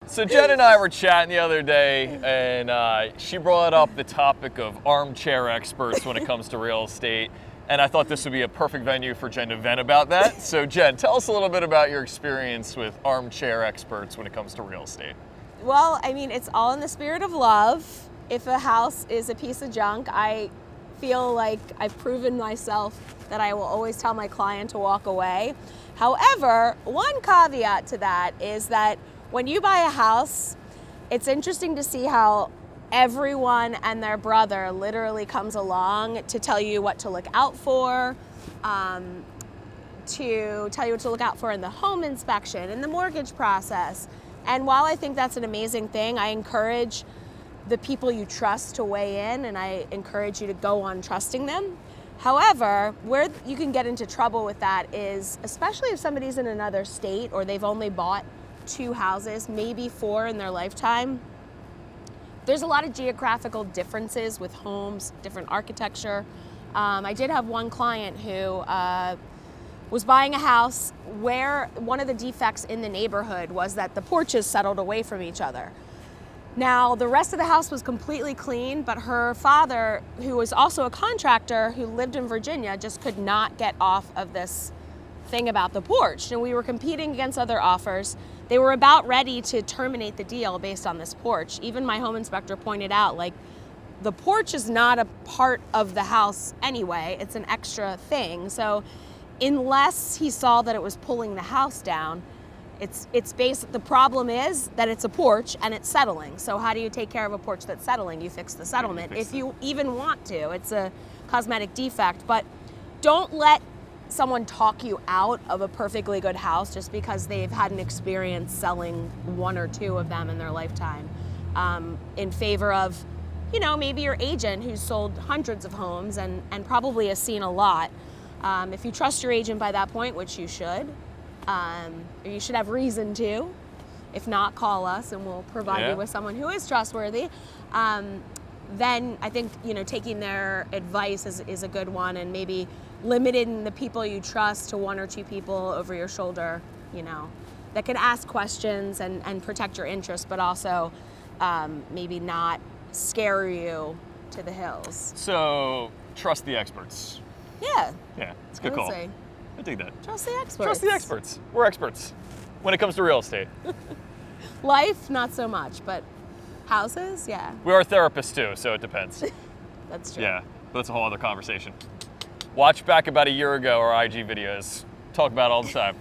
So Jen and I were chatting the other day, and she brought up the topic of armchair experts when it comes to real estate. And I thought this would be a perfect venue for Jen to vent about that. So Jen, tell us a little bit about your experience with armchair experts when it comes to real estate. Well, I mean, it's all in the spirit of love. If a house is a piece of junk, I feel like I've proven myself that I will always tell my client to walk away. However, one caveat to that is that when you buy a house, it's interesting to see how everyone and their brother literally comes along to tell you what to look out for, to tell you what to look out for in the home inspection, in the mortgage process. And while I think that's an amazing thing, I encourage the people you trust to weigh in, and I encourage you to go on trusting them. However, where you can get into trouble with that is, especially if somebody's in another state or they've only bought 2 houses, maybe 4 in their lifetime, there's a lot of geographical differences with homes, different architecture. I did have one client who was buying a house where one of the defects in the neighborhood was that the porches settled away from each other. Now, the rest of the house was completely clean, but her father, who was also a contractor who lived in Virginia, just could not get off of this thing about the porch. And we were competing against other offers. They were about ready to terminate the deal based on this porch. Even my home inspector pointed out, like, the porch is not a part of the house anyway. It's an extra thing. So unless he saw that it was pulling the house down, the problem is that it's a porch and it's settling. So how do you take care of a porch that's settling? You fix the settlement if you even want to. It's a cosmetic defect, but don't let someone talk you out of a perfectly good house just because they've had an experience selling 1 or 2 of them in their lifetime, in favor of, maybe your agent who's sold hundreds of homes and probably has seen a lot. If you trust your agent by that point, which you should, or you should have reason to. If not, call us and we'll provide you with someone who is trustworthy. Then I think, taking their advice is a good one, and maybe limiting the people you trust to 1 or 2 people over your shoulder, that can ask questions and protect your interests, but also maybe not scare you to the hills. So trust the experts. Yeah. Yeah, it's a good call. I dig that. Trust the experts. Trust the experts. We're experts when it comes to real estate. Life, not so much, but houses, yeah. We are therapists too, so it depends. That's true. Yeah, but that's a whole other conversation. Watch back about a year ago our IG videos. Talk about it all the time.